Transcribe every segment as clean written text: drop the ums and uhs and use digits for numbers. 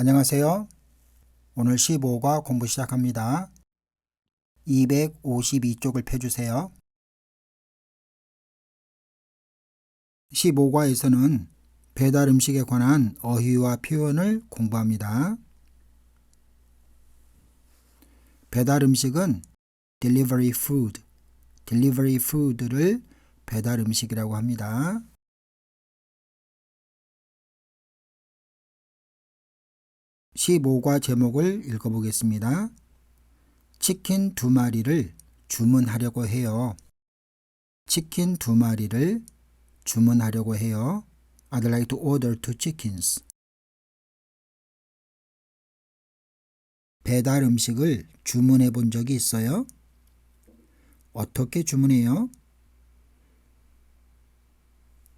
안녕하세요. 오늘 15과 공부 시작합니다. 252쪽을 펴주세요. 15과에서는 배달 음식에 관한 어휘와 표현을 공부합니다. 배달 음식은 delivery food를 배달 음식이라고 합니다. (15과) 제목을 읽어보겠습니다. 치킨 2마리를 주문하려고 해요. 치킨 2마리를 주문하려고 해요. I'd like to order 2 chickens. 배달 음식을 주문해 본 적이 있어요? 어떻게 주문해요?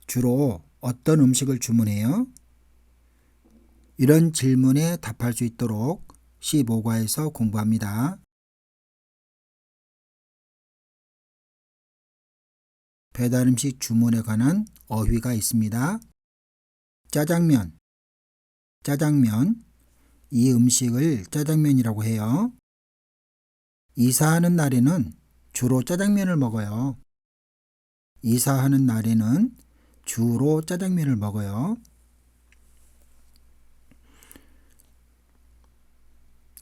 주로 어떤 음식을 주문해요? 이런 질문에 답할 수 있도록 15과에서 공부합니다. 배달 음식 주문에 관한 어휘가 있습니다. 짜장면, 이 음식을 짜장면이라고 해요. 이사하는 날에는 주로 짜장면을 먹어요. 이사하는 날에는 주로 짜장면을 먹어요.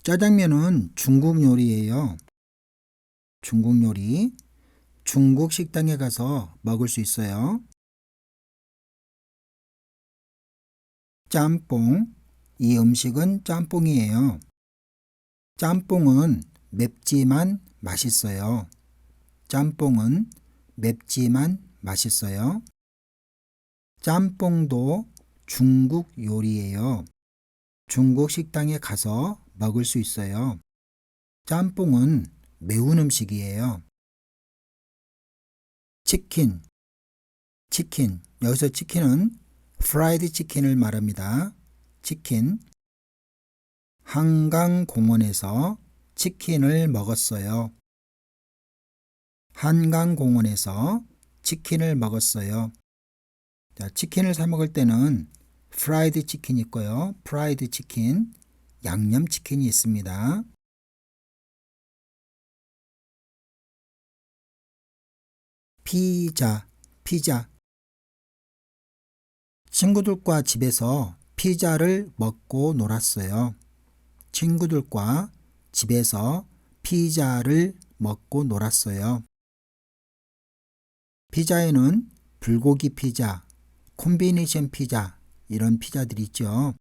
짜장면은 중국 요리예요. 중국 요리. 중국 식당에 가서 먹을 수 있어요. 짬뽕, 이 음식은 짬뽕이에요. 짬뽕은 맵지만 맛있어요. 짬뽕은 맵지만 맛있어요. 짬뽕도 중국 요리예요. 중국 식당에 가서 먹을 수 있어요. 짬뽕은 매운 음식이에요. 치킨, 여기서 치킨은 프라이드 치킨을 말합니다. 치킨. 한강공원에서 치킨을 먹었어요. 한강공원에서 치킨을 먹었어요. 자, 치킨을 사 먹을 때는 프라이드 치킨이 있고요. 프라이드 치킨, 양념 치킨이 있습니다. 피자. 친구들과 집에서 피자를 먹고 놀았어요. 친구들과 집에서 피자를 먹고 놀았어요. 피자에는 불고기 피자, 콤비네이션 피자, 이런 피자들이 있죠.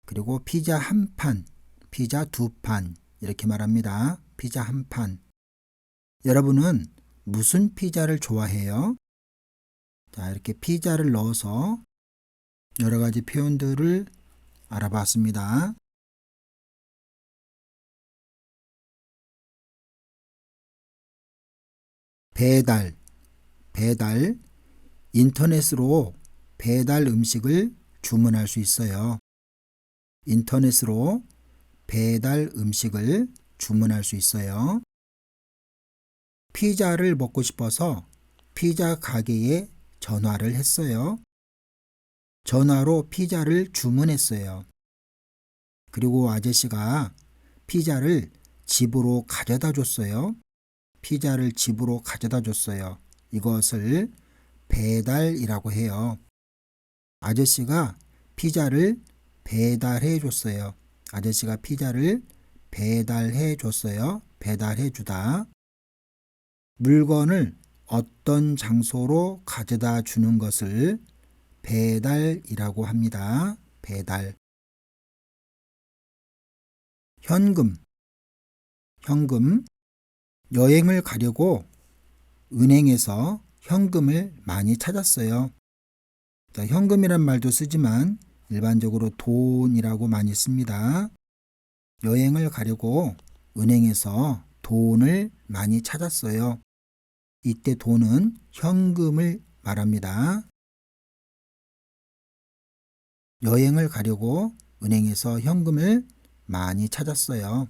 그리고 피자 한 판, 피자 2판 이렇게 말합니다. 피자 한 판. 여러분은 무슨 피자를 좋아해요? 자, 이렇게 피자를 넣어서 여러 가지 표현들을 알아봤습니다. 배달, 인터넷으로 배달 음식을 주문할 수 있어요. 인터넷으로 배달 음식을 주문할 수 있어요. 피자를 먹고 싶어서 피자 가게에 전화를 했어요. 전화로 피자를 주문했어요. 그리고 아저씨가 피자를 집으로 가져다 줬어요. 피자를 집으로 가져다 줬어요. 이것을 배달이라고 해요. 아저씨가 피자를 배달해 줬어요. 아저씨가 피자를 배달해 줬어요. 배달해 주다. 물건을 어떤 장소로 가져다 주는 것을 배달이라고 합니다. 배달. 현금, 여행을 가려고 은행에서 현금을 많이 찾았어요. 자, 현금이란 말도 쓰지만 일반적으로 돈이라고 많이 씁니다. 여행을 가려고 은행에서 돈을 많이 찾았어요. 이때 돈은 현금을 말합니다. 여행을 가려고 은행에서 현금을 많이 찾았어요.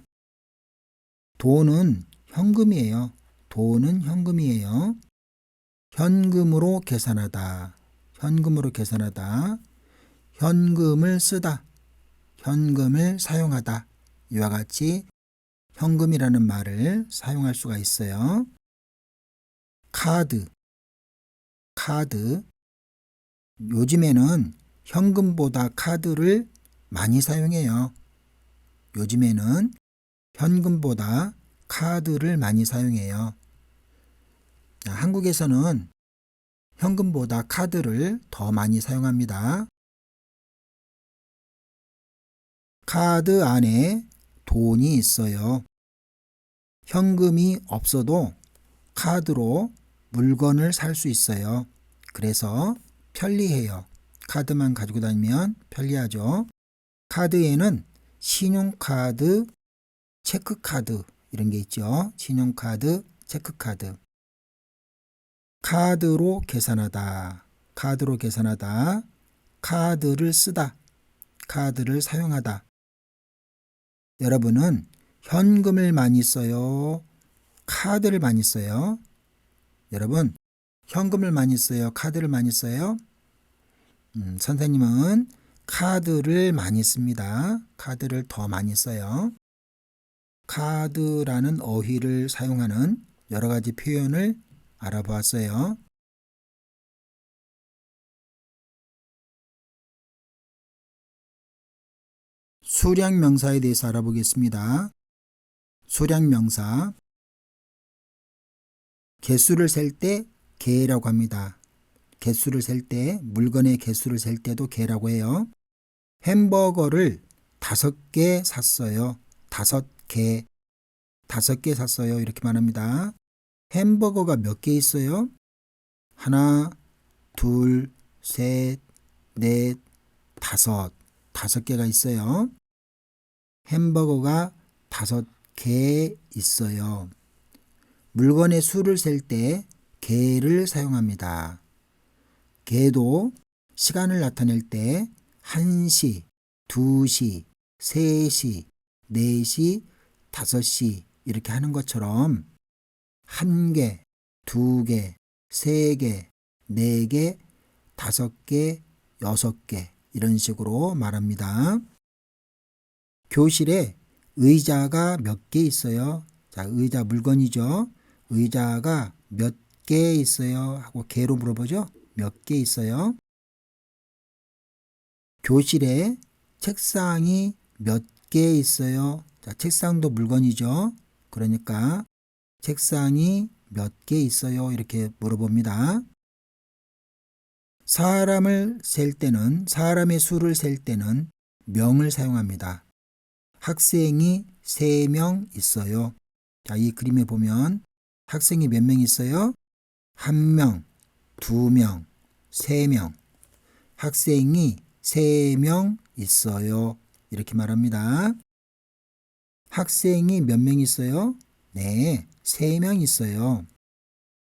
돈은 현금이에요. 돈은 현금이에요. 현금으로 계산하다. 현금을 쓰다. 현금을 사용하다. 이와 같이 현금이라는 말을 사용할 수가 있어요. 카드. 요즘에는 현금보다 카드를 많이 사용해요. 요즘에는 현금보다 카드를 많이 사용해요. 한국에서는 현금보다 카드를 더 많이 사용합니다. 카드 안에 돈이 있어요. 현금이 없어도 카드로 물건을 살 수 있어요. 그래서 편리해요. 카드만 가지고 다니면 편리하죠. 카드에는 신용카드, 체크카드 이런 게 있죠. 신용카드, 체크카드. 카드로 계산하다. 카드를 쓰다. 카드를 사용하다. 여러분은 현금을 많이 써요? 카드를 많이 써요? 여러분, 현금을 많이 써요? 카드를 많이 써요? 선생님은 카드를 많이 씁니다. 카드를 더 많이 써요. 카드라는 어휘를 사용하는 여러 가지 표현을 알아보았어요. 수량명사에 대해서 알아보겠습니다. 수량명사. 개수를 셀 때 개라고 합니다. 개수를 셀 때, 물건의 개수를 셀 때도 개라고 해요. 햄버거를 5개 샀어요. 5개. 5개 샀어요. 이렇게 말합니다. 햄버거가 몇 개 있어요? 하나, 둘, 셋, 넷, 다섯. 5개가 있어요. 햄버거가 5개 있어요. 물건의 수를 셀 때 개를 사용합니다. 개도 시간을 나타낼 때 1시, 2시, 3시, 4시, 5시 이렇게 하는 것처럼 1개, 2개, 3개, 4개, 5개, 6개 이런 식으로 말합니다. 교실에 의자가 몇 개 있어요? 자, 의자 물건이죠. 의자가 몇 개 있어요? 하고 개로 물어보죠. 몇 개 있어요? 교실에 책상이 몇 개 있어요? 자, 책상도 물건이죠. 그러니까 책상이 몇 개 있어요? 이렇게 물어봅니다. 사람의 수를 셀 때는 명을 사용합니다. 학생이 3명 있어요. 자, 이 그림에 보면 학생이 몇 명 있어요? 1명, 2명, 3명. 학생이 3명 있어요. 이렇게 말합니다. 학생이 몇 명 있어요? 네, 3명 있어요.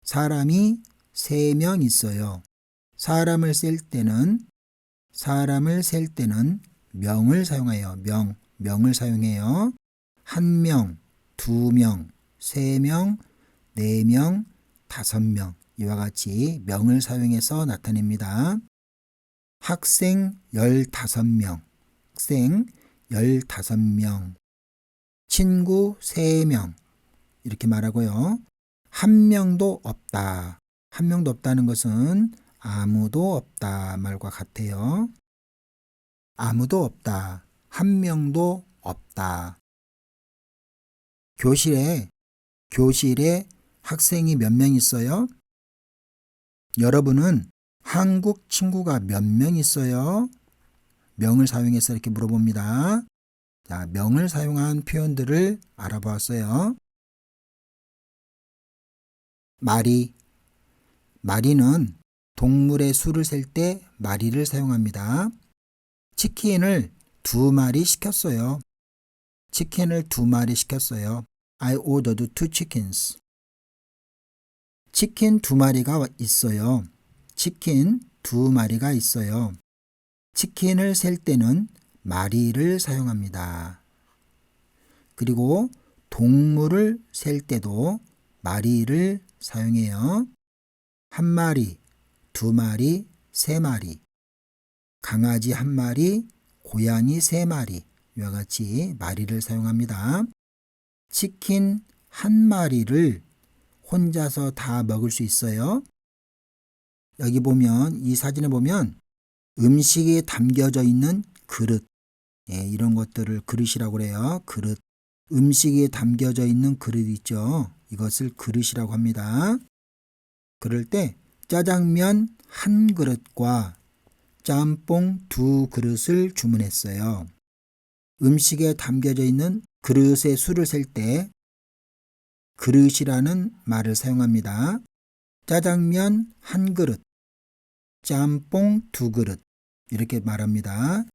사람이 3명 있어요. 사람을 셀 때는 명을 사용해요. 명을 사용해요. 1명, 2명, 3명, 4명, 5명 이와 같이 명을 사용해서 나타냅니다. 학생 15명, 친구 3명 이렇게 말하고요. 한 명도 없다. 한 명도 없다는 것은 아무도 없다 말과 같아요. 아무도 없다. 한 명도 없다. 교실에 학생이 몇 명 있어요? 여러분은 한국 친구가 몇 명 있어요? 명을 사용해서 이렇게 물어봅니다. 자, 명을 사용한 표현들을 알아보았어요. 마리는 동물의 수를 셀 때 마리를 사용합니다. 치킨을 2마리 시켰어요. I ordered 2 chickens. 치킨 2마리가 있어요. 치킨을 셀 때는 마리를 사용합니다. 그리고 동물을 셀 때도 마리를 사용해요. 1마리, 2마리, 3마리. 강아지 1마리, 고양이 3마리, 이와 같이 마리를 사용합니다. 치킨 1마리를 혼자서 다 먹을 수 있어요. 여기 보면, 이 사진에 보면 음식이 담겨져 있는 그릇, 이런 것들을 그릇이라고 그래요. 그릇. 음식이 담겨져 있는 그릇 있죠. 이것을 그릇이라고 합니다. 그럴 때 짜장면 1그릇과 짬뽕 2그릇을 주문했어요. 음식에 담겨져 있는 그릇의 수를 셀 때 그릇이라는 말을 사용합니다. 짜장면 1그릇, 짬뽕 2그릇 이렇게 말합니다.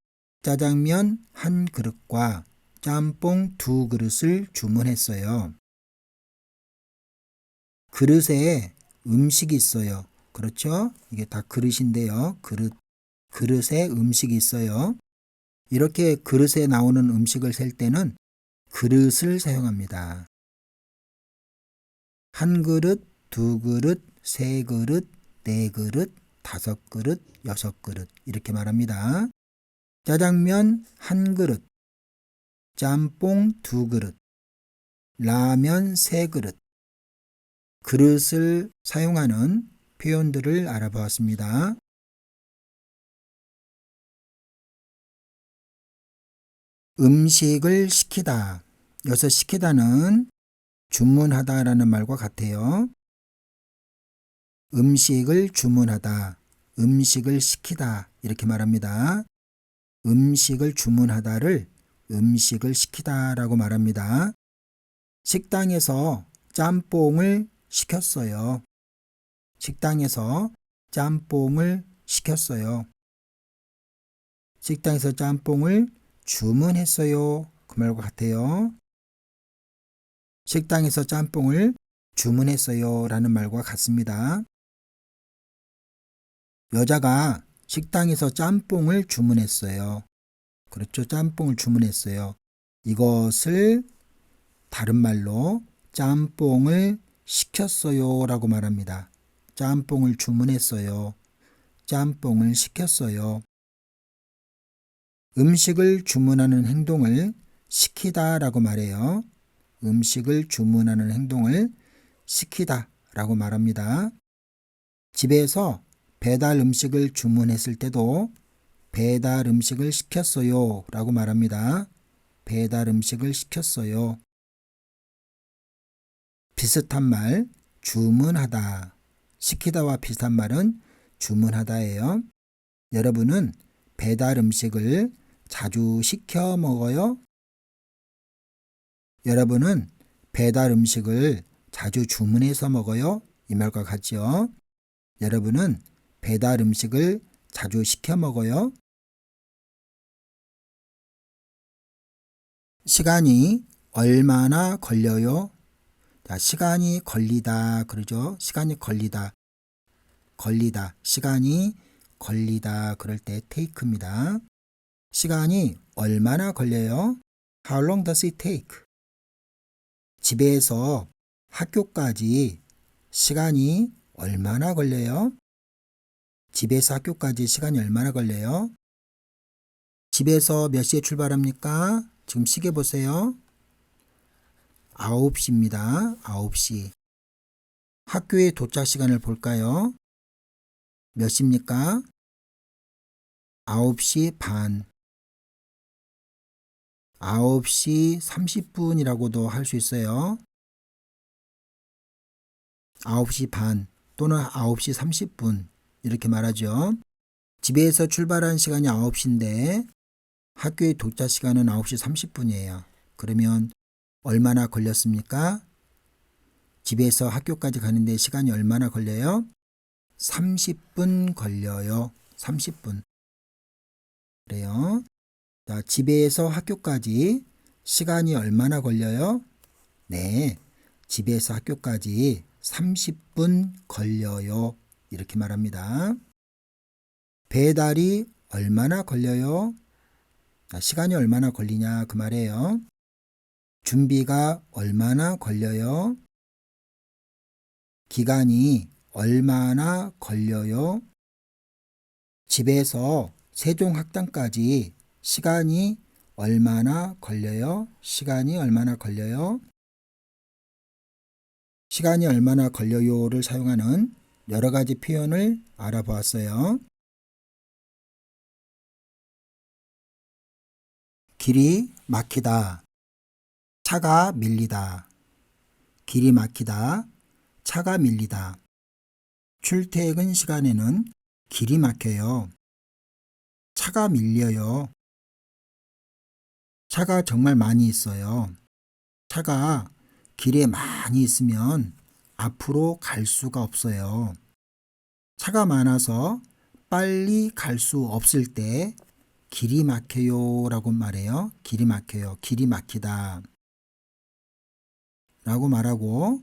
짜장면 1그릇과 짬뽕 2그릇을 주문했어요. 그릇에 음식이 있어요. 그렇죠? 이게 다 그릇인데요. 그릇에 음식이 있어요. 이렇게 그릇에 나오는 음식을 셀 때는 그릇을 사용합니다. 1그릇, 2그릇, 3그릇, 4그릇, 5그릇, 6그릇 이렇게 말합니다. 짜장면 1그릇, 짬뽕 2그릇, 라면 3그릇. 그릇을 사용하는 표현들을 알아보았습니다. 음식을 시키다. 여기서 시키다는 주문하다라는 말과 같아요. 음식을 주문하다, 음식을 시키다 이렇게 말합니다. 음식을 주문하다를 음식을 시키다라고 말합니다. 식당에서 짬뽕을 시켰어요. 식당에서 짬뽕을 시켰어요. 식당에서 짬뽕을 주문했어요. 그 말과 같아요. 식당에서 짬뽕을 주문했어요 라는 말과 같습니다. 여자가 식당에서 짬뽕을 주문했어요. 그렇죠. 짬뽕을 주문했어요. 이것을 다른 말로 짬뽕을 시켰어요 라고 말합니다. 짬뽕을 주문했어요. 짬뽕을 시켰어요. 음식을 주문하는 행동을 시키다 라고 말해요. 음식을 주문하는 행동을 시키다 라고 말합니다. 집에서 배달 음식을 주문했을 때도 배달 음식을 시켰어요 라고 말합니다. 배달 음식을 시켰어요. 비슷한 말, 주문하다. 시키다와 비슷한 말은 주문하다예요. 여러분은 배달 음식을 자주 시켜 먹어요? 여러분은 배달 음식을 자주 주문해서 먹어요? 이 말과 같죠? 여러분은 배달 음식을 자주 시켜 먹어요? 시간이 얼마나 걸려요? 자, 시간이 걸리다 그러죠? 시간이 걸리다. 시간이 걸리다 그럴 때 take입니다. 시간이 얼마나 걸려요? How long does it take? 집에서 학교까지 시간이 얼마나 걸려요? 집에서 학교까지 시간이 얼마나 걸려요? 집에서 몇 시에 출발합니까? 지금 시계 보세요. 9시입니다. 9시. 학교에 도착 시간을 볼까요? 몇 시입니까? 9시 반. 9시 30분이라고도 할 수 있어요. 9시 반 또는 9시 30분 이렇게 말하죠. 집에서 출발한 시간이 9시인데 학교에 도착 시간은 9시 30분이에요. 그러면 얼마나 걸렸습니까? 집에서 학교까지 가는데 시간이 얼마나 걸려요? 30분 걸려요. 30분. 그래요. 자, 집에서 학교까지 시간이 얼마나 걸려요? 네, 집에서 학교까지 30분 걸려요. 이렇게 말합니다. 배달이 얼마나 걸려요? 자, 시간이 얼마나 걸리냐 그 말이에요. 준비가 얼마나 걸려요? 기간이 얼마나 걸려요? 집에서 세종학당까지 시간이 얼마나 걸려요? 시간이 얼마나 걸려요? 시간이 얼마나 걸려요를 사용하는 여러 가지 표현을 알아보았어요. 길이 막히다, 차가 밀리다. 길이 막히다, 차가 밀리다. 출퇴근 시간에는 길이 막혀요. 차가 밀려요. 차가 정말 많이 있어요. 차가 길에 많이 있으면 앞으로 갈 수가 없어요. 차가 많아서 빨리 갈 수 없을 때 길이 막혀요 라고 말해요. 길이 막혀요. 길이 막히다 라고 말하고,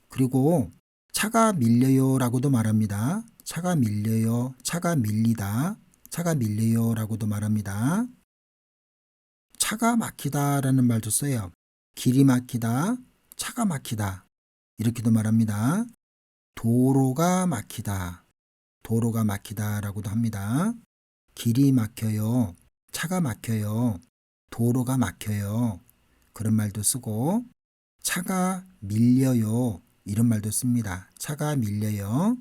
그리고 차가 밀려요 라고도 말합니다. 차가 밀려요, 차가 밀리다, 차가 밀려요 라고도 말합니다. 차가 막히다 라는 말도 써요. 길이 막히다, 차가 막히다 이렇게도 말합니다. 도로가 막히다, 도로가 막히다 라고도 합니다. 길이 막혀요, 차가 막혀요, 도로가 막혀요 그런 말도 쓰고, 차가 밀려요 이런 말도 씁니다. 차가 밀려요.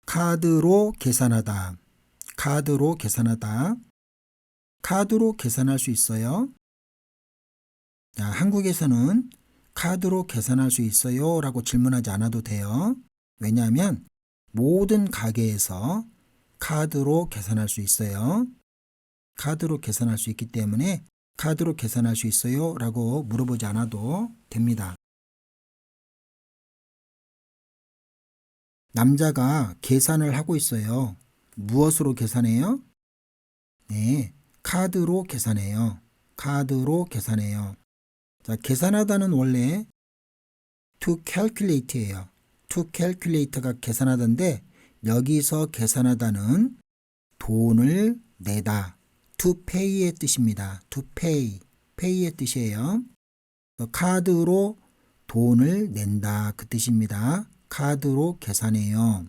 카드로 계산하다, 카드로 계산하다. 카드로 계산할 수 있어요? 자, 한국에서는 카드로 계산할 수 있어요? 라고 질문하지 않아도 돼요. 왜냐하면 모든 가게에서 카드로 계산할 수 있어요. 카드로 계산할 수 있기 때문에 카드로 계산할 수 있어요? 라고 물어보지 않아도 됩니다. 남자가 계산을 하고 있어요. 무엇으로 계산해요? 네, 카드로 계산해요. 카드로 계산해요. 자, 계산하다는 원래 to calculate예요. to calculate가 계산하다인데 여기서 계산하다는 돈을 내다, to pay의 뜻입니다. to pay, pay의 뜻이에요. 카드로 돈을 낸다 그 뜻입니다. 카드로 계산해요.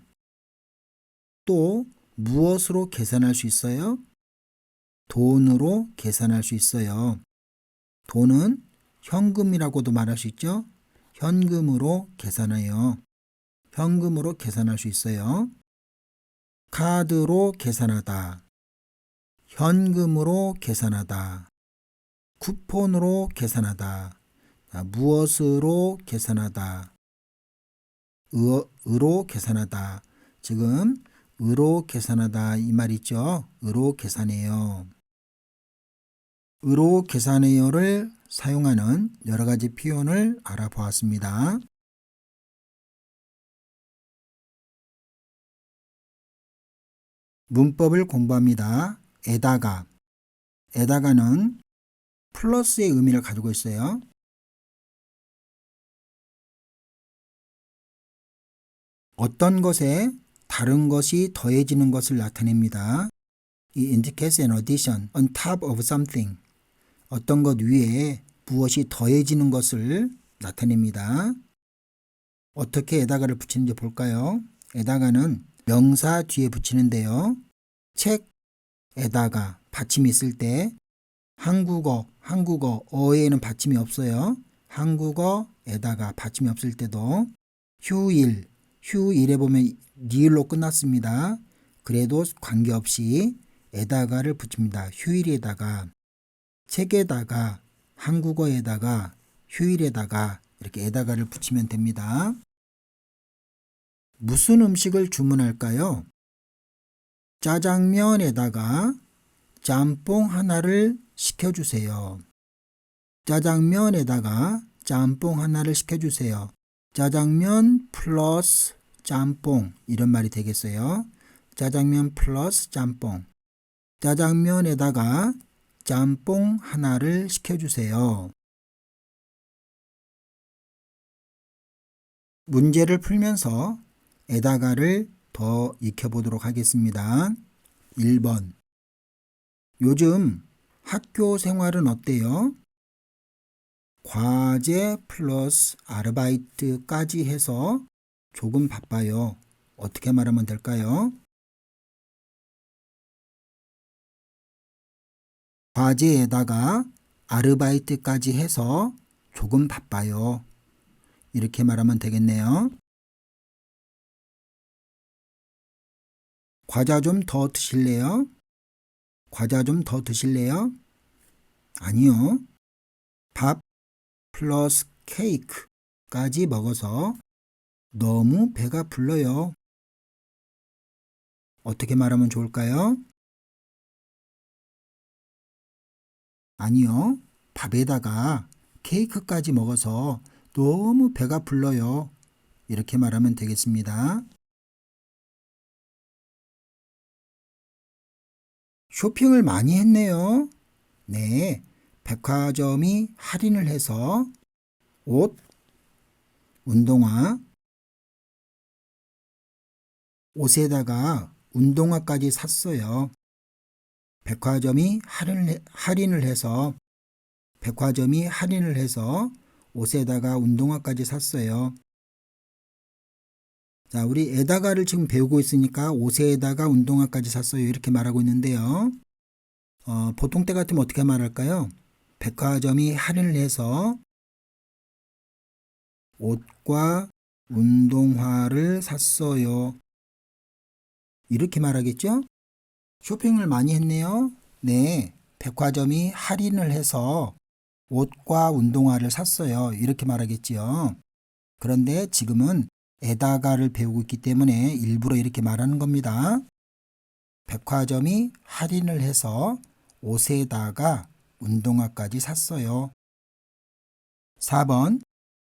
또 무엇으로 계산할 수 있어요? 돈으로 계산할 수 있어요. 돈은 현금이라고도 말할 수 있죠. 현금으로 계산해요. 현금으로 계산할 수 있어요. 카드로 계산하다, 현금으로 계산하다, 쿠폰으로 계산하다, 무엇으로 계산하다, 으로 계산하다. 지금 으로 계산하다 이 말 있죠. 으로 계산해요. 으로 계산해요를 사용하는 여러 가지 표현을 알아보았습니다. 문법을 공부합니다. 에다가, 에다가는 플러스의 의미를 가지고 있어요. 어떤 것에 다른 것이 더해지는 것을 나타냅니다. 이 indicates an addition on top of something. 어떤 것 위에 무엇이 더해지는 것을 나타냅니다. 어떻게 에다가를 붙이는지 볼까요? 에다가는 명사 뒤에 붙이는데요. 책에다가 받침이 있을 때 한국어에는 받침이 없어요. 한국어에다가 받침이 없을 때도 휴일에 보면 니을로 끝났습니다. 그래도 관계없이 에다가를 붙입니다. 휴일에다가, 책에다가, 한국어에다가, 휴일에다가 이렇게 에다가를 붙이면 됩니다. 무슨 음식을 주문할까요? 짜장면에다가 짬뽕 하나를 시켜주세요. 짜장면에다가 짬뽕 하나를 시켜주세요. 짜장면 플러스 짬뽕 이런 말이 되겠어요. 짜장면 플러스 짬뽕. 짜장면에다가 짬뽕 하나를 시켜주세요. 문제를 풀면서 에다가를 더 익혀보도록 하겠습니다. 1번. 요즘 학교 생활은 어때요? 과제 플러스 아르바이트까지 해서 조금 바빠요. 어떻게 말하면 될까요? 과제에다가 아르바이트까지 해서 조금 바빠요. 이렇게 말하면 되겠네요. 과자 좀 더 드실래요? 과자 좀 더 드실래요? 아니요. 밥 플러스 케이크까지 먹어서 너무 배가 불러요. 어떻게 말하면 좋을까요? 아니요. 밥에다가 케이크까지 먹어서 너무 배가 불러요. 이렇게 말하면 되겠습니다. 쇼핑을 많이 했네요. 네. 백화점이 할인을 해서 옷, 운동화, 옷에다가 운동화까지 샀어요. 백화점이 할인을 해서 옷에다가 운동화까지 샀어요. 자, 우리 에다가를 지금 배우고 있으니까 옷에다가 운동화까지 샀어요. 이렇게 말하고 있는데요. 보통 때 같으면 어떻게 말할까요? 백화점이 할인을 해서 옷과 운동화를 샀어요. 이렇게 말하겠죠? 쇼핑을 많이 했네요. 네, 백화점이 할인을 해서 옷과 운동화를 샀어요. 이렇게 말하겠지요. 그런데 지금은 에다가를 배우고 있기 때문에 일부러 이렇게 말하는 겁니다. 백화점이 할인을 해서 옷에다가 운동화까지 샀어요. 4번,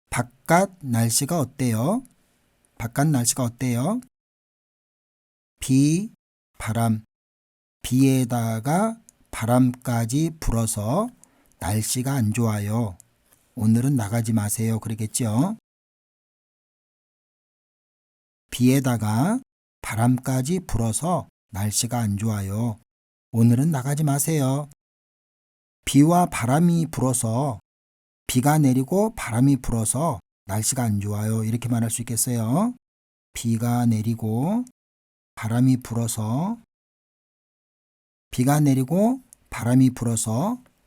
바깥 날씨가 어때요? 바깥 날씨가 어때요? 비, 바람, 비에다가 바람까지 불어서 날씨가 안 좋아요. 오늘은 나가지 마세요. 그러겠죠? 비에다가 바람까지 불어서 날씨가 안 좋아요. 오늘은 나가지 마세요. 비와 바람이 불어서 비가 내리고 바람이 불어서 날씨가 안 좋아요. 이렇게 말할 수 있겠어요. 비가 내리고 바람이 불어서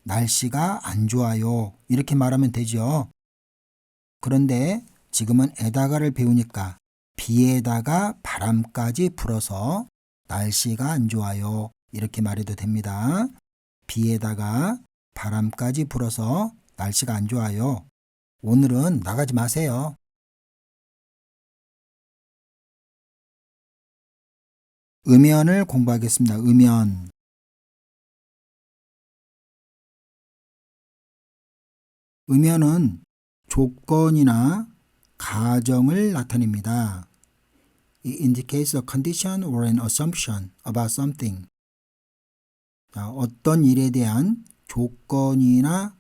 날씨가 안 좋아요. 이렇게 말하면 되죠. 그런데 지금은 에다가를 배우니까 비에다가 바람까지 불어서 날씨가 안 좋아요. 이렇게 말해도 됩니다. 비에다가 바람까지 불어서 날씨가 안 좋아요. 오늘은 나가지 마세요. 음연을 공부하겠습니다. 음연. 음연은 조건이나 가정을 나타냅니다. It indicates a condition or an assumption about something. 자, 어떤 일에 대한 조건이나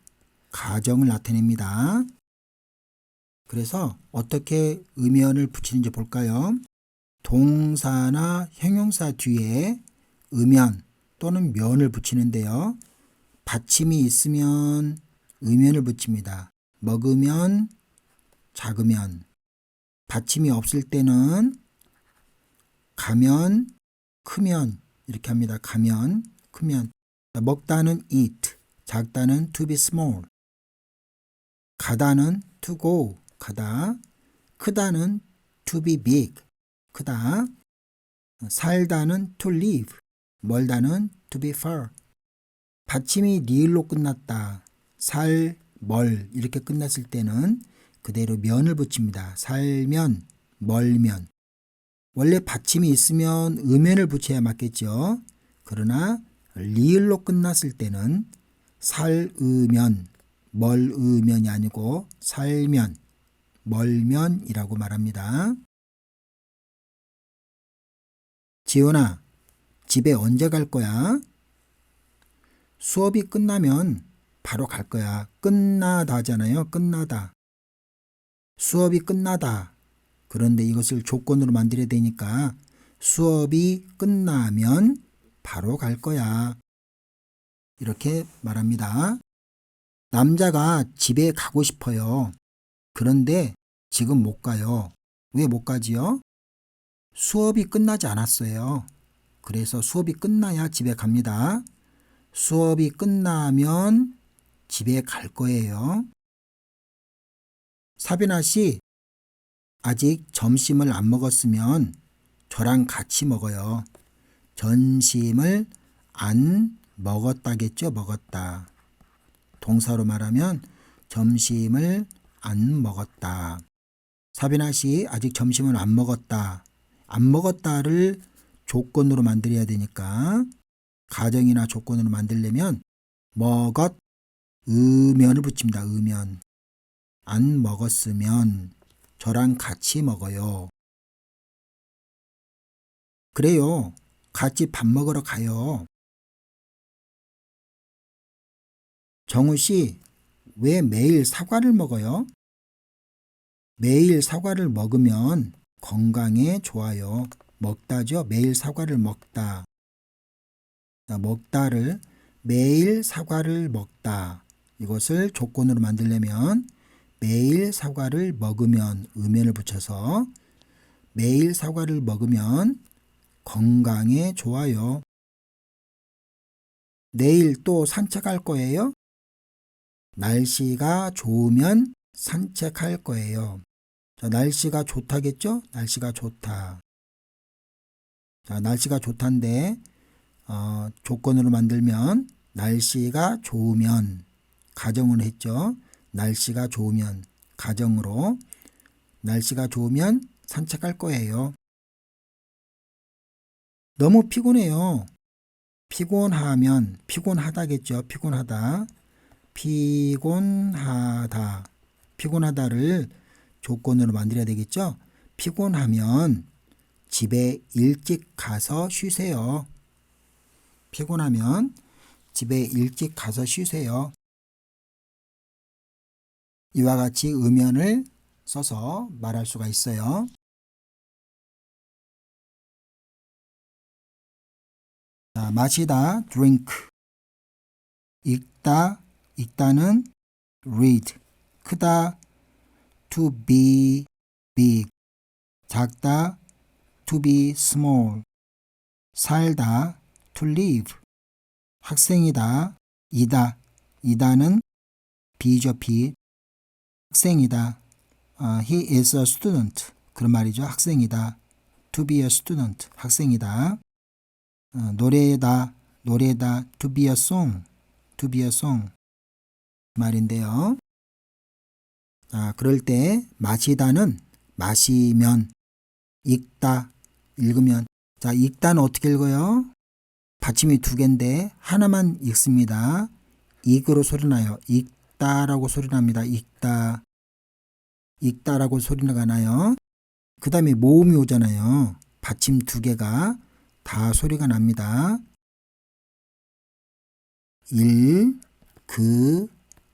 가정을 나타냅니다. 그래서 어떻게 음연을 붙이는지 볼까요? 동사나 형용사 뒤에 음연 또는 면을 붙이는데요. 받침이 있으면 음연을 붙입니다. 먹으면, 작으면. 받침이 없을 때는 가면, 크면 이렇게 합니다. 가면, 크면. 먹다는 eat, 작다는 to be small. 가다는 to go, 가다. 크다는 to be big, 크다. 살다는 to live, 멀다는 to be far. 받침이 리을로 끝났다. 살, 멀 이렇게 끝났을 때는 그대로 면을 붙입니다. 살면, 멀면. 원래 받침이 있으면 음연을 붙여야 맞겠죠. 그러나 리을로 끝났을 때는 살으면, 멀으면이 아니고 살면, 멀면이라고 말합니다. 지훈아, 집에 언제 갈 거야? 수업이 끝나면 바로 갈 거야. 끝나다잖아요. 끝나다. 수업이 끝나다. 그런데 이것을 조건으로 만들어야 되니까 수업이 끝나면 바로 갈 거야. 이렇게 말합니다. 남자가 집에 가고 싶어요. 그런데 지금 못 가요. 왜 못 가지요? 수업이 끝나지 않았어요. 그래서 수업이 끝나야 집에 갑니다. 수업이 끝나면 집에 갈 거예요. 사비나 씨, 아직 점심을 안 먹었으면 저랑 같이 먹어요. 점심을 안 먹었다겠죠? 먹었다. 동사로 말하면 점심을 안 먹었다. 사비나 씨, 아직 점심을 안 먹었다. 안 먹었다를 조건으로 만들어야 되니까 가정이나 조건으로 만들려면 먹었, 으면을 붙입니다. 으면. 안 먹었으면 저랑 같이 먹어요. 그래요. 같이 밥 먹으러 가요. 정우 씨, 왜 매일 사과를 먹어요? 매일 사과를 먹으면 건강에 좋아요. 먹다죠. 매일 사과를 먹다. 먹다를 매일 사과를 먹다. 이것을 조건으로 만들려면 매일 사과를 먹으면 음연을 붙여서 매일 사과를 먹으면 건강에 좋아요. 내일 또 산책할 거예요? 날씨가 좋으면 산책할 거예요. 자, 날씨가 좋다겠죠? 날씨가 좋다. 자, 날씨가 좋단데 조건으로 만들면 날씨가 좋으면 가정을 했죠. 날씨가 좋으면 가정으로 날씨가 좋으면 산책할 거예요. 너무 피곤해요. 피곤하면 피곤하다겠죠. 피곤하다. 피곤하다. 피곤하다를 조건으로 만들어야 되겠죠. 피곤하면 집에 일찍 가서 쉬세요. 피곤하면 집에 일찍 가서 쉬세요. 이와 같이 음연을 써서 말할 수가 있어요. 자, 마시다, drink. 읽다, 읽다는 read. 크다, to be big. 작다, to be small. 살다, to live. 학생이다, 이다. 이다는 be죠, be. 학생이다. He is a student. 그런 말이죠. 학생이다. To be a student. 학생이다. 노래다. 노래다. To be a song. To be a song. 말인데요. 그럴 때 마시다는 마시면, 읽다, 읽으면. 자, 읽다는 어떻게 읽어요? 받침이 두 개인데 하나만 읽습니다. 읽으로 소리나요. 읽다라고 소리납니다. 읽다. 읽다라고 소리가 나요. 그 다음에 모음이 오잖아요. 받침 두 개가 다 소리가 납니다.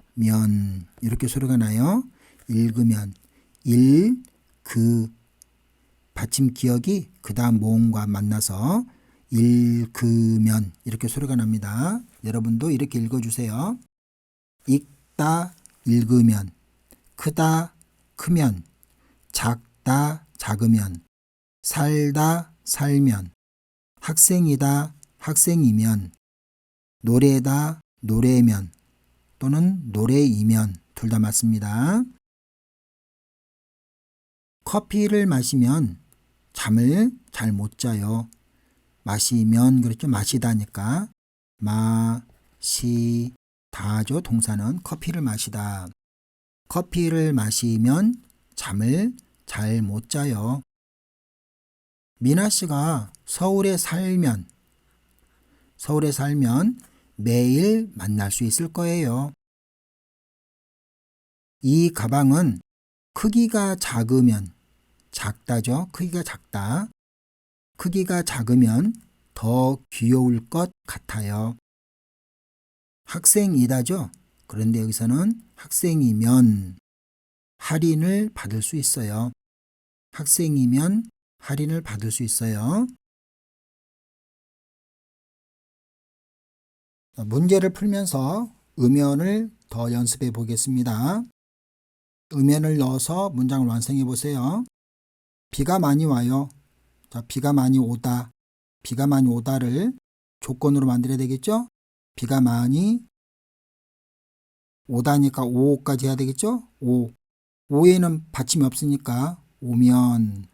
읽으면 이렇게 소리가 나요. 읽으면 받침 기억이 그 다음 모음과 만나서 읽으면 이렇게 소리가 납니다. 여러분도 이렇게 읽어주세요. 읽다 읽으면, 크다 크면, 작다 작으면, 살다 살면, 학생이다 학생이면, 노래다 노래면 또는 노래이면 둘 다 맞습니다. 커피를 마시면 잠을 잘 못 자요. 마시면 그렇죠. 마시다니까 마시다죠. 동사는 커피를 마시다. 커피를 마시면 잠을 잘 못 자요. 미나 씨가 서울에 살면 매일 만날 수 있을 거예요. 이 가방은 크기가 작으면, 작다죠. 크기가 작다. 크기가 작으면 더 귀여울 것 같아요. 학생이다죠. 그런데 여기서는 학생이면 할인을 받을 수 있어요. 학생이면 할인을 받을 수 있어요. 문제를 풀면서 음연을 더 연습해 보겠습니다. 음연을 넣어서 문장을 완성해 보세요. 비가 많이 와요. 자, 비가 많이 오다. 비가 많이 오다를 조건으로 만들어야 되겠죠? 비가 많이 오다니까 5까지 해야 되겠죠? 5에는 받침이 없으니까 오면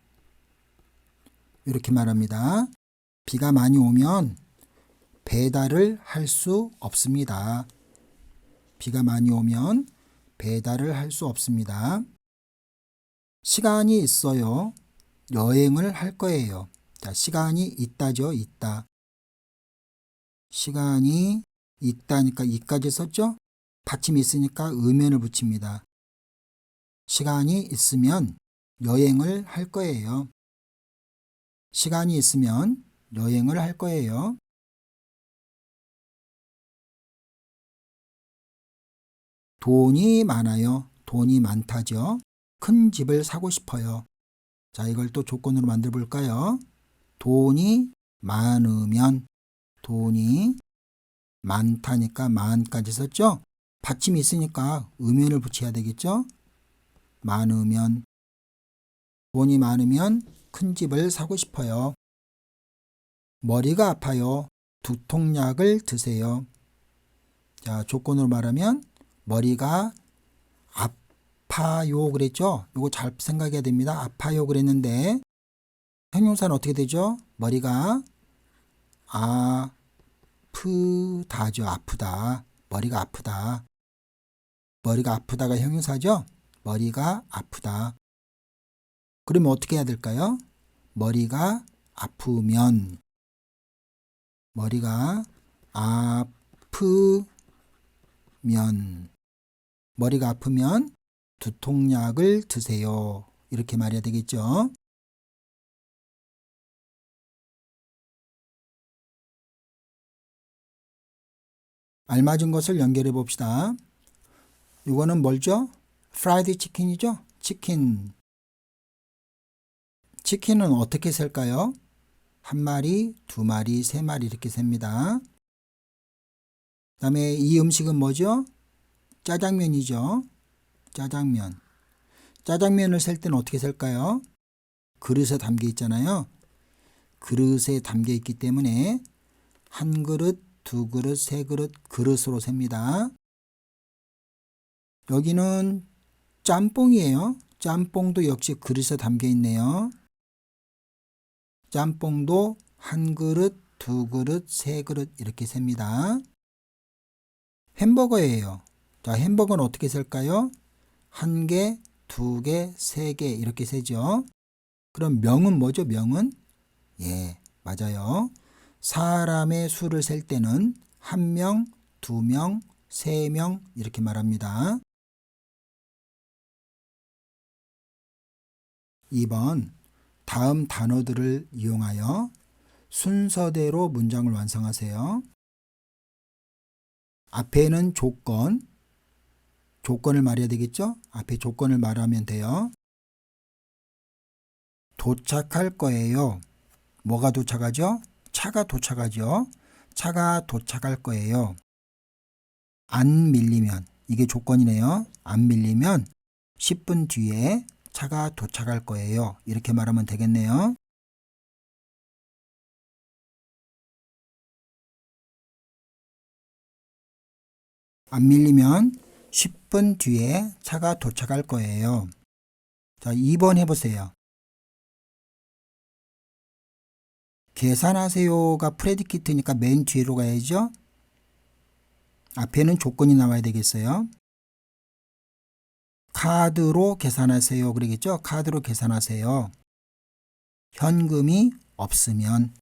이렇게 말합니다. 비가 많이 오면 배달을 할 수 없습니다. 비가 많이 오면 배달을 할 수 없습니다. 시간이 있어요. 여행을 할 거예요. 자, 시간이 있다죠. 있다. 시간이 있다니까 이까지 썼죠? 받침이 있으니까 음연을 붙입니다. 시간이 있으면 여행을 할 거예요. 시간이 있으면 여행을 할 거예요. 돈이 많아요. 돈이 많다죠. 큰 집을 사고 싶어요. 자, 이걸 또 조건으로 만들어 볼까요? 돈이 많으면, 돈이 많다니까 만까지 썼죠? 받침이 있으니까 음연을 붙여야 되겠죠? 많으면, 돈이 많으면 큰 집을 사고 싶어요. 머리가 아파요. 두통약을 드세요. 자, 조건으로 말하면 머리가 아파요 그랬죠? 이거 잘 생각해야 됩니다. 아파요 그랬는데 형용사는 어떻게 되죠? 머리가 아프다죠. 아프다. 머리가 아프다. 머리가 아프다가 형용사죠? 머리가 아프다. 그러면 어떻게 해야 될까요? 머리가 아프면, 머리가 아프면, 머리가 아프면 두통약을 드세요. 이렇게 말해야 되겠죠? 알맞은 것을 연결해 봅시다. 이거는 뭘죠? 프라이드 치킨이죠? 치킨. 치킨은 어떻게 셀까요? 한 마리, 두 마리, 세 마리 이렇게 셉니다. 그 다음에 이 음식은 뭐죠? 짜장면이죠. 짜장면. 짜장면을 셀 때는 어떻게 셀까요? 그릇에 담겨 있잖아요. 그릇에 담겨 있기 때문에 한 그릇, 두 그릇, 세 그릇, 그릇으로 셉니다. 여기는 짬뽕이에요. 짬뽕도 역시 그릇에 담겨 있네요. 짬뽕도 한 그릇, 두 그릇, 세 그릇 이렇게 셉니다. 햄버거예요. 자, 햄버거는 어떻게 셀까요? 한 개, 두 개, 세 개 이렇게 세죠. 그럼 명은 뭐죠? 명은? 예, 맞아요. 사람의 수를 셀 때는 한 명, 두 명, 세 명 이렇게 말합니다. 2번 다음 단어들을 이용하여 순서대로 문장을 완성하세요. 앞에는 조건을 말해야 되겠죠? 앞에 조건을 말하면 돼요. 도착할 거예요. 뭐가 도착하죠? 차가 도착하죠. 차가 도착할 거예요. 안 밀리면, 이게 조건이네요. 안 밀리면 10분 뒤에 차가 도착할 거예요. 이렇게 말하면 되겠네요. 안 밀리면 10분 뒤에 차가 도착할 거예요. 자, 2번 해보세요. 계산하세요가 프레디키트니까 맨 뒤로 가야죠. 앞에는 조건이 나와야 되겠어요. 카드로 계산하세요 그러겠죠. 카드로 계산하세요. 현금이 없으면,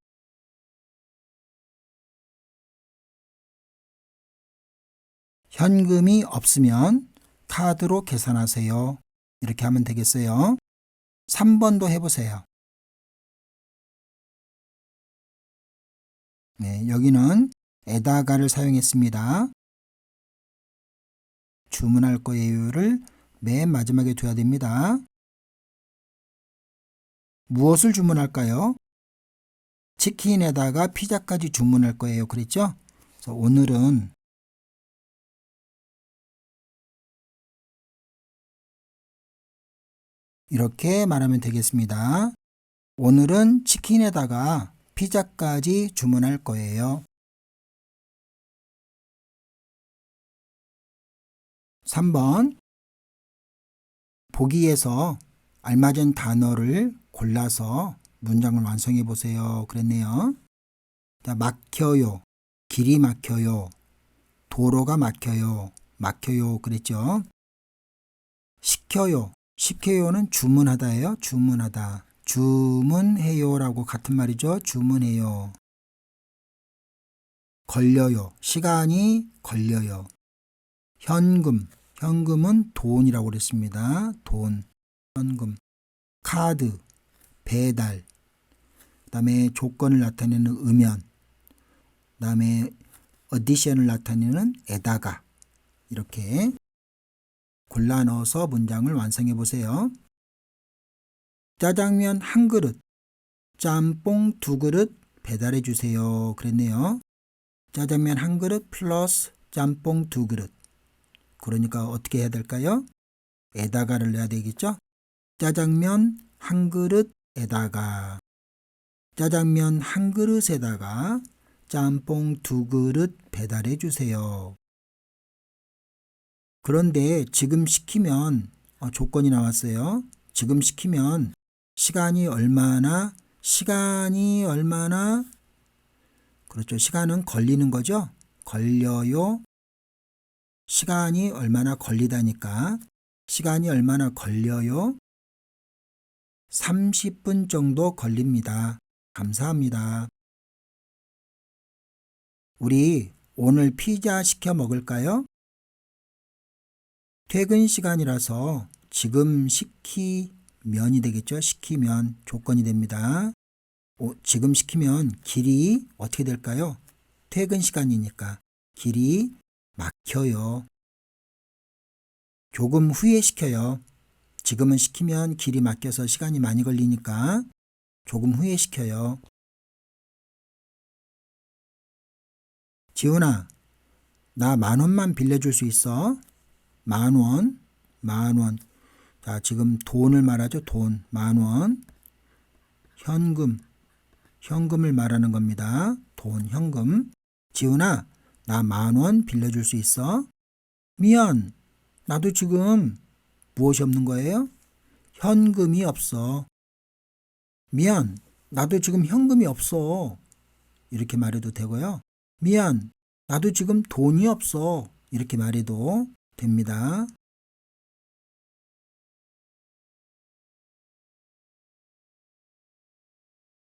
현금이 없으면 카드로 계산하세요. 이렇게 하면 되겠어요. 3번도 해보세요. 네, 여기는 에다가를 사용했습니다. 주문할 거예요를 맨 마지막에 둬야 됩니다. 무엇을 주문할까요? 치킨에다가 피자까지 주문할 거예요. 그랬죠? 그래서 오늘은 이렇게 말하면 되겠습니다. 오늘은 치킨에다가 피자까지 주문할 거예요. 3번 보기에서 알맞은 단어를 골라서 문장을 완성해 보세요. 그랬네요. 자, 막혀요. 길이 막혀요. 도로가 막혀요. 막혀요. 그랬죠. 시켜요. 시켜요는 주문하다예요. 주문하다. 주문해요라고 같은 말이죠. 주문해요. 걸려요. 시간이 걸려요. 현금. 현금은 돈이라고 그랬습니다. 돈. 현금. 카드. 배달. 그 다음에 조건을 나타내는 음연. 그 다음에 어디션을 나타내는 에다가. 이렇게 골라 넣어서 문장을 완성해 보세요. 짜장면 한 그릇, 짬뽕 두 그릇 배달해 주세요. 그랬네요. 짜장면 한 그릇 플러스 짬뽕 두 그릇. 그러니까 어떻게 해야 될까요? 에다가를 내야 되겠죠? 짜장면 한 그릇에다가, 짜장면 한 그릇에다가 짬뽕 두 그릇 배달해 주세요. 그런데 지금 시키면 조건이 나왔어요. 지금 시키면 시간이 얼마나 그렇죠. 시간은 걸리는 거죠. 걸려요. 시간이 얼마나 걸리다니까. 시간이 얼마나 걸려요? 30분 정도 걸립니다. 감사합니다. 우리 오늘 피자 시켜 먹을까요? 퇴근 시간이라서 지금 시키면이 되겠죠. 시키면 조건이 됩니다. 지금 시키면 길이 어떻게 될까요? 퇴근 시간이니까 길이 막혀요. 조금 후에 시켜요. 지금은 시키면 길이 막혀서 시간이 많이 걸리니까 조금 후에 시켜요. 지훈아, 나 10,000원만 빌려줄 수 있어? 10,000원, 10,000원. 자, 지금 돈을 말하죠. 돈, 10,000원. 현금을 말하는 겁니다. 돈, 현금. 지훈아, 나 10,000원 빌려줄 수 있어? 미안, 나도 지금 무엇이 없는 거예요? 현금이 없어. 미안, 나도 지금 현금이 없어. 이렇게 말해도 되고요. 미안, 나도 지금 돈이 없어. 이렇게 말해도 됩니다.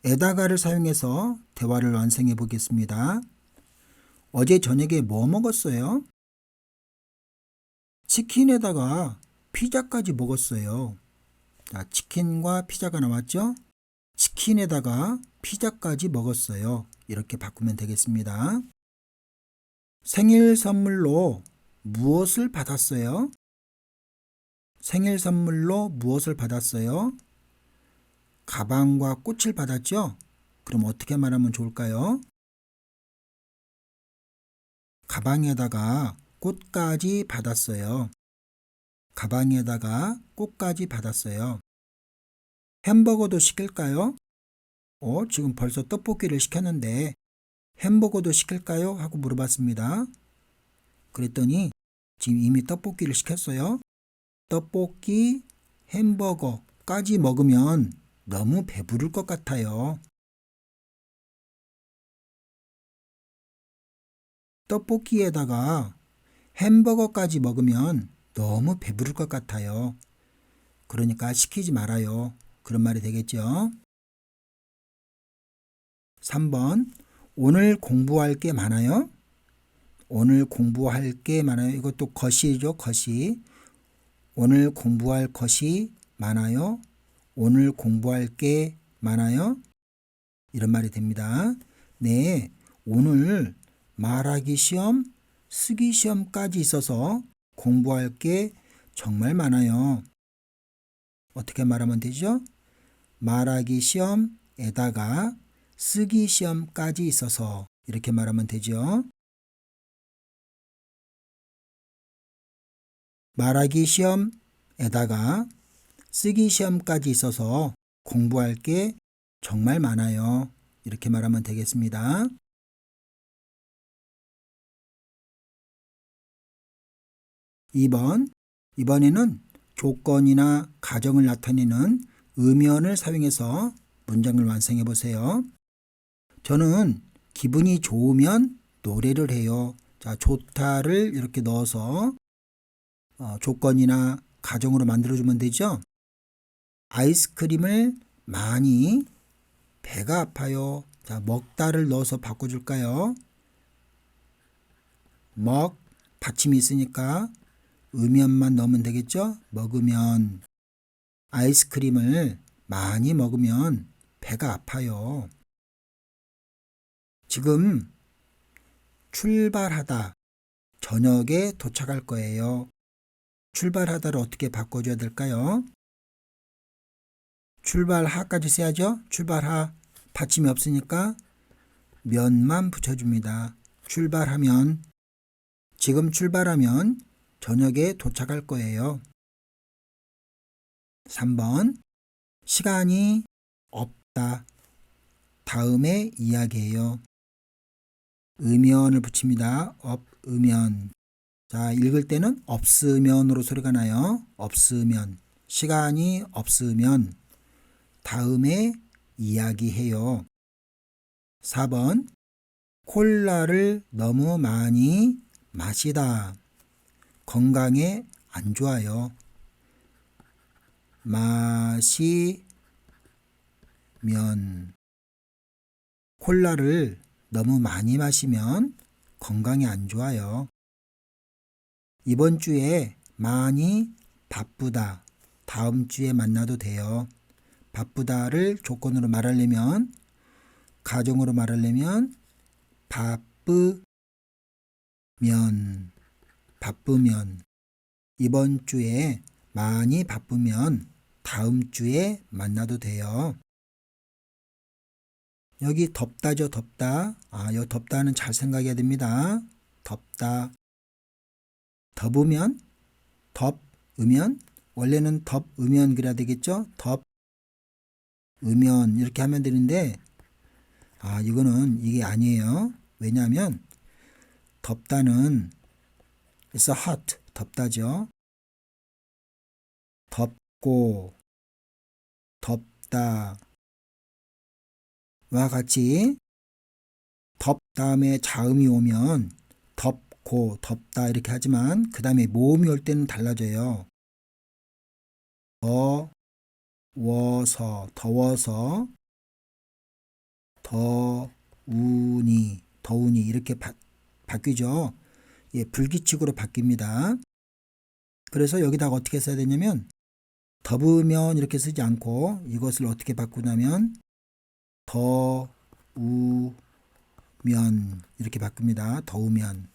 에다가를 사용해서 대화를 완성해 보겠습니다. 어제 저녁에 뭐 먹었어요? 치킨에다가 피자까지 먹었어요. 자, 치킨과 피자가 나왔죠? 치킨에다가 피자까지 먹었어요. 이렇게 바꾸면 되겠습니다. 생일 선물로 무엇을 받았어요? 생일 선물로 무엇을 받았어요? 가방과 꽃을 받았죠? 그럼 어떻게 말하면 좋을까요? 가방에다가 꽃까지 받았어요. 가방에다가 꽃까지 받았어요. 햄버거도 시킬까요? 지금 벌써 떡볶이를 시켰는데 햄버거도 시킬까요? 하고 물어봤습니다. 그랬더니 지금 이미 떡볶이를 시켰어요. 떡볶이, 햄버거까지 먹으면 너무 배부를 것 같아요. 떡볶이에다가 햄버거까지 먹으면 너무 배부를 것 같아요. 그러니까 시키지 말아요. 그런 말이 되겠죠. 3번, 오늘 공부할 게 많아요? 오늘 공부할 게 많아요. 이것도 것이죠, 것이. 오늘 공부할 것이 많아요? 오늘 공부할 게 많아요? 이런 말이 됩니다. 네, 오늘 말하기 시험, 쓰기 시험까지 있어서 공부할 게 정말 많아요. 어떻게 말하면 되죠? 말하기 시험에다가 쓰기 시험까지 있어서 이렇게 말하면 되죠. 말하기 시험에다가 쓰기 시험까지 있어서 공부할 게 정말 많아요. 이렇게 말하면 되겠습니다. 2번. 이번에는 조건이나 가정을 나타내는 음연을 사용해서 문장을 완성해 보세요. 저는 기분이 좋으면 노래를 해요. 자, 좋다를 이렇게 넣어서 조건이나 가정으로 만들어주면 되죠. 아이스크림을 많이 배가 아파요. 자, 먹다를 넣어서 바꿔줄까요? 먹, 받침이 있으니까 음연만 넣으면 되겠죠? 먹으면. 아이스크림을 많이 먹으면 배가 아파요. 지금 출발하다, 저녁에 도착할 거예요. 출발하다를 어떻게 바꿔줘야 될까요? 출발하까지 써야죠. 출발하, 받침이 없으니까 면만 붙여줍니다. 출발하면, 지금 출발하면 저녁에 도착할 거예요. 3번. 시간이 없다. 다음에 이야기해요. 음연을 붙입니다. 음연. 자, 읽을 때는 없으면으로 소리가 나요. 없으면. 시간이 없으면 다음에 이야기해요. 4번. 콜라를 너무 많이 마시다. 건강에 안 좋아요. 마시면. 콜라를 너무 많이 마시면 건강에 안 좋아요. 이번 주에 많이 바쁘다. 다음 주에 만나도 돼요. 바쁘다를 조건으로 말하려면, 가정으로 말하려면 바쁘면. 이번 주에 많이 바쁘면 다음 주에 만나도 돼요. 여기 덥다죠, 덥다. 여기 덥다는 잘 생각해야 됩니다. 덥다. 덥으면, 덥으면, 원래는 덥으면 그래야 되겠죠? 덥으면 이렇게 하면 되는데, 이거는 이게 아니에요. 왜냐하면 덥다는 it's hot, 덥다죠. 덥고, 덥다 와 같이 덥 다음에 자음이 오면 덥고, 덥다 이렇게 하지만 그 다음에 모음이 올 때는 달라져요. 더워서, 더우니 이렇게 바뀌죠. 예, 불규칙으로 바뀝니다. 그래서 여기다가 어떻게 써야 되냐면 덥으면 이렇게 쓰지 않고 이것을 어떻게 바꾸냐면 더우면 이렇게 바꿉니다. 더우면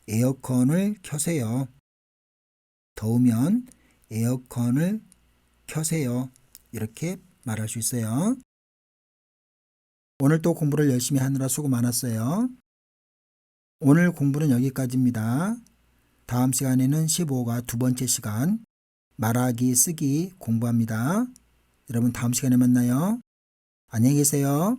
에어컨을 켜세요. 더우면 에어컨을 켜세요. 이렇게 말할 수 있어요. 오늘 또 공부를 열심히 하느라 수고 많았어요. 오늘 공부는 여기까지입니다. 다음 시간에는 15가 두 번째 시간 말하기 쓰기 공부합니다. 여러분 다음 시간에 만나요. 안녕히 계세요.